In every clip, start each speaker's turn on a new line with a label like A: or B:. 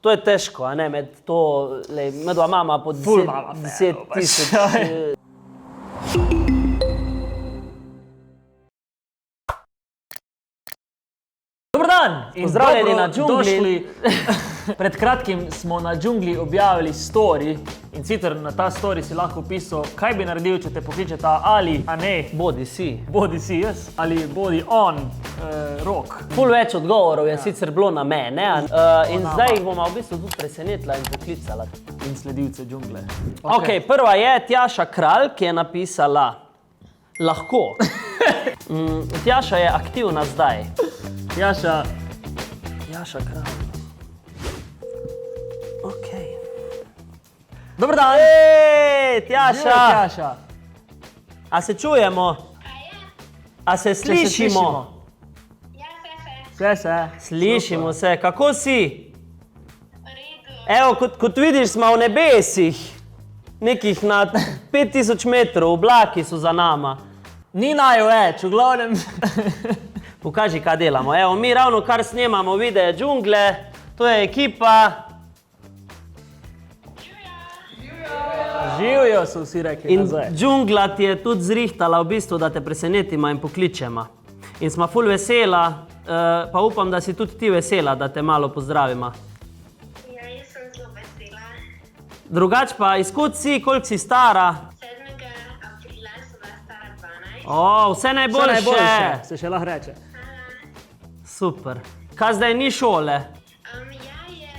A: to je težko, a ne, med dva mama po 10 000.
B: Dobar dan in
A: pozdravljeni na džungli.
B: Pred kratkim smo na džungli objavili story in sicer na ta story si lahko pisal, kaj bi naredil, če te pokličeta ali, a ne,
A: Bodi si jaz,
B: ali bodi on, Rok.
A: Ful več odgovorov je sicer bilo na mene in zdaj jih bomo v bistvu tudi presenetila in poklicala.
B: In sledilce džungle.
A: Ok, prva je Tjaša Kralj, ki je napisala lahko. Tjaša je aktivna zdaj.
B: Tjaša
A: Kralj. Ok.
B: Dobar dan!
A: Tjaša!
B: Tjaša!
A: A se čujemo? A se slišimo?
B: Se.
A: Slišimo se. Kako si? Evo, kot vidiš, smo v nebesih. Nekih na 5000 metrov, oblaki so za nama.
B: Ni naju več, v glavnem.
A: Pokaži, kaj delamo. Evo, mi ravno kar snemamo videe džungle. To je ekipa.
B: Živijo, so vsi rekli
A: In
B: nazaj.
A: džungla ti je tudi zrihtala v bistvu, da te presenetima in pokličema. In smo ful vesela, pa upam, da si tudi ti vesela, da te malo pozdravima.
C: Ja, jaz sem zelo vesela.
A: Drugač pa, izkud si, koliko si stara?
C: 7. aprila sem bila stara 12.
A: O, vse najboljše.
B: Se še lahko reče.
A: Super. Kaj zdaj ni šole?
C: Ja, je.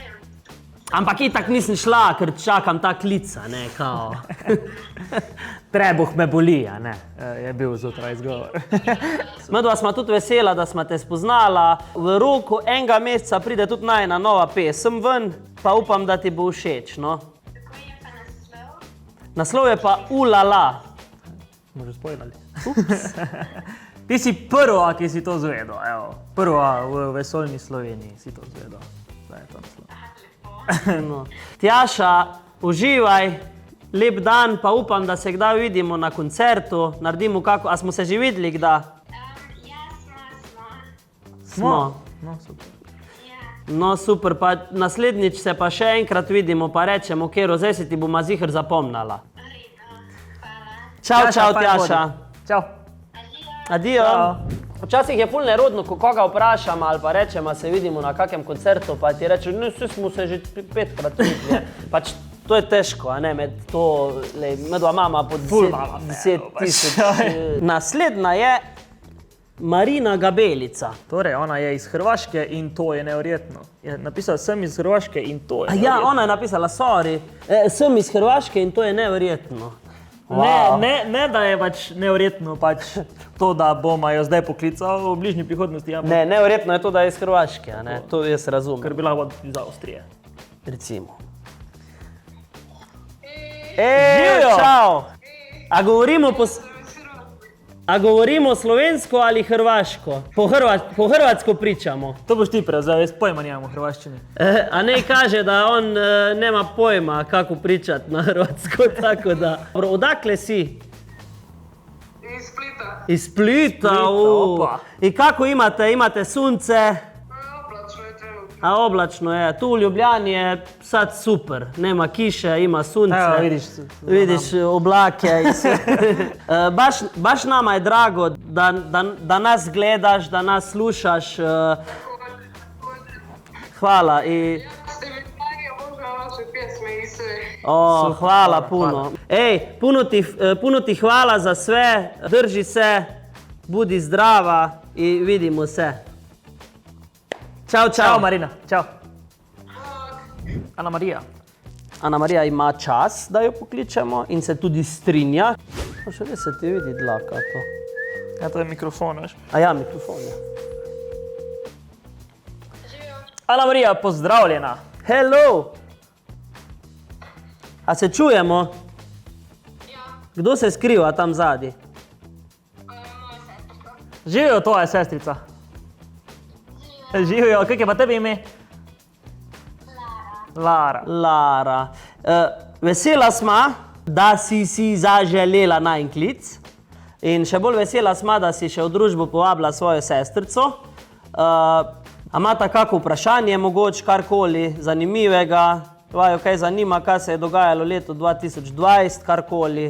A: Ampak itak nisem šla, ker čakam ta klica, ne, kao.
B: Trebuh me boli, a ne, je bil zjutraj izgovor.
A: Medva smo tudi vesela, da smo te spoznala. V roku enega meseca pride tudi najina nova pesem ven, pa upam, da ti bo všeč, no.
C: Kako je pa naslov?
A: Naslov je pa Ulala.
B: Možeš spoilali. Ti si prva, ki si to zvedel, evo. Prva v vesoljni Sloveniji si to zvedel. Da je to naslov.
A: No. Tjaša, uživaj, lep dan, pa upam, da se kdaj vidimo na koncertu. Naredimo kako, a smo se že videli kdaj?
C: Ja, smo.
A: Smo.
B: No, super.
C: Ja.
A: No, super, pa naslednjič se pa še enkrat vidimo, pa rečemo, Kero, zdaj se ti bom ziher zapomnala.
C: Redno. Hvala.
A: Čau,
B: fajn
A: Tjaša.
B: bodi. Čau.
C: Adijo.
A: Adijo. Včasih je ful nerodno, ko koga vprašam ali pa rečem, se vidimo na kakem koncertu, pa ti reče, no, vsi smo se že 5krat videli. Pač to je težko, a ne, med dva mama po 10 000. Naslednja je Marina Gabelica.
B: Torej, ona je iz Hrvaške in to je neverjetno. Je napisala, sem iz Hrvaške in to je
A: Ja,
B: neverjetno.
A: ona je napisala, sorry, sem iz Hrvaške in to je neverjetno. Wow.
B: Ne, da je pač neverjetno pač to, da bomo jo zdaj poklical v bližnji prihodnosti, ampak
A: Ne, neverjetno je to, da je iz Hrvaške, a ne, to jaz razumem.
B: ker bi lahko iz Avstrije.
A: Recimo.
B: Živijo!
A: Čau! A govorimo slovensko ali hrvaško? Po hrvatsko pričamo.
B: To boš ti prevzel, jaz pojma nimam v hrvaščini.
A: A ne kaže, da on nema pojma, kako pričati na hrvatsko, tako da. Dobro, odakle si?
D: Iz Splita.
A: Iz Splita,
B: opa.
A: In kako imate? Imate sunce?
D: Oblačno je trenutno.
A: A oblačno je. Tu v Ljubljani je sad super. Nema kiše, ima sunce.
B: Evo, vidiš.
A: Vidiš oblake. Baš nama je drago, da nas gledaš, da nas slušaš. Hvala.
D: Ste mi dragi, obožavam vaše pjesme i sve.
A: Hvala puno. Ej, puno ti hvala za sve. Drži se, budi zdrava i vidimo se. Ćao,
B: Čau,
A: čao.
B: Marina. Čau. Ana Marija.
A: Ana Marija ima čas, da jo pokličemo in se tudi strinja. Še res se ti vidi dlaka to.
B: Ja, to je mikrofon, veš.
A: A ja, mikrofon je.
B: Ana Marija, pozdravljena.
A: Hello! A se čujemo?
D: Ja,
A: Kdo se skriva tam zadaj?
D: moja sestrka.
B: Živijo tvoja sestrica. Živijo, kako je pa tebi ime? Lara.
A: Lara. Vesela sva, da si zaželela najin klic. In še bolj vesela sva, da si še v družbo povabila svojo sestrico. A imata kako vprašanje, mogoče karkoli zanimivega? Vaju kaj zanima, kaj se je dogajalo leto 2020, karkoli?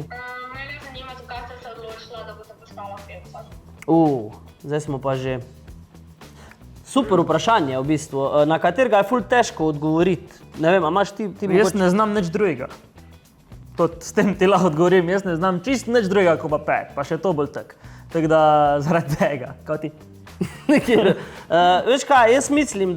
C: Mene zanima, zakaj ste se odločila, da boste postala pevca.
A: Zdaj smo pa že. Super vprašanje v bistvu, na katerega je ful težko odgovoriti. Ne vem, a imaš ti
B: Jaz ne znam nič drugega. S tem ti lahko odgovorim, jaz ne znam čist nič drugega, kot pa pet, pa še to bolj tak. Tako da zaradi tega, kot ti.
A: Veš kaj, jaz mislim,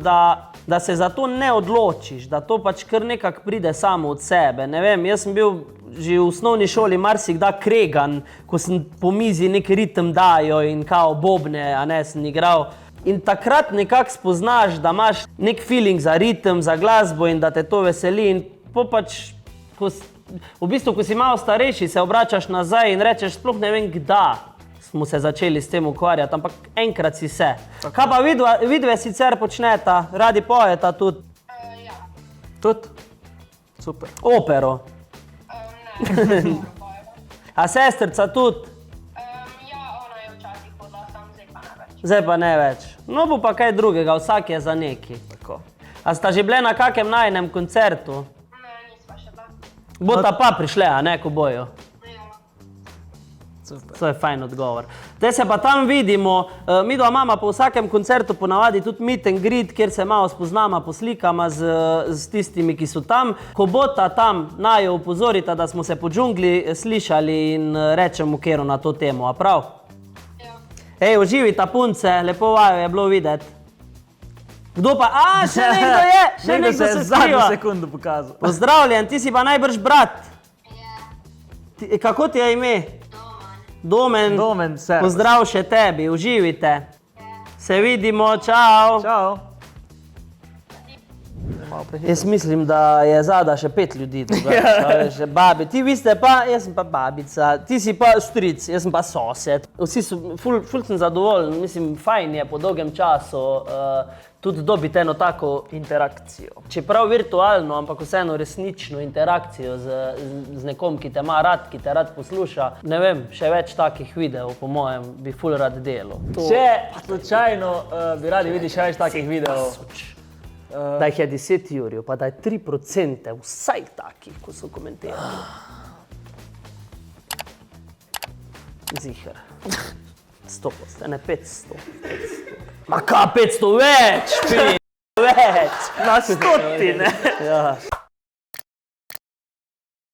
A: da se za to ne odločiš, da to pač kar nekako pride samo od sebe. Ne vem, jaz sem bil že v osnovni šoli marsikdaj kregan, ko sem po mizi nek ritem dajo in kao bobne, a ne, sem igral. In takrat nekako spoznaš, da imaš nek feeling za ritem, za glasbo in da te to veseli. In pač, v bistvu, ko si malo starejši, se obračaš nazaj in rečeš, sploh ne vem, kdaj smo se začeli s tem ukvarjati, ampak enkrat si se. Kaj pa vidve sicer počneta, radi pojeta tudi?
C: Ja.
B: Tudi? Super.
A: Opero.
C: Ne,
A: A sestrca tudi?
C: ja, ona je včasih hodila, sam zdaj pa ne več.
A: Zdaj pa ne več. No bo pa kaj drugega, vsak je za neki.
B: Tako.
A: A sta že bile na kakem najinem koncertu?
C: Ne, nisva še da.
A: Bota pa prišle, a ne, ko bojo?
C: Ja.
B: Super.
A: To je fajn odgovor. Zdaj se pa tam vidimo, midva imama po vsakem koncertu ponavadi tudi meet and greet, kjer se malo spoznama, poslikama z tistimi, ki so tam. Ko bota tam, naj jo opozorita, da smo se po džungli slišali in rečemo kero na to temo, a prav?
C: Ja.
A: Ej, uživita punce, lepo vaju je bilo videti. Kdo pa? Še nekdo je! Še
B: Nekdo
A: nekdo
B: se
A: se
B: je zadnjo
A: skriva.
B: sekundu pokazal.
A: Pozdravljen, ti si pa najbrž brat.
C: Ja.
A: Kako ti je ime? Domen.
B: Domen, servus.
A: Pozdrav še tebi, uživite. Se vidimo, čau.
B: Čau.
A: Jaz mislim, da je zada še 5 ljudi drugače, babi. Vi ste pa, jaz sem pa babica, ti si pa stric, jaz sem pa sosed. Vsi so, ful sem zadovoljen, mislim, fajn je po dolgem času tudi dobiti eno tako interakcijo. Čeprav virtualno, ampak vseeno resnično interakcijo z nekom, ki te ima rad, ki te rad posluša. Ne vem, še več takih videov, po mojem, bi ful rad delal.
B: Če slučajno bi radi videli še več takih videov,
A: Da jih je 10 jurjev, pa da je 3% vsaj takih, ko so komentirali. Ziher. 100%, ne 500. Ma ka 500 več? Več!
B: na stotine.
A: Ja.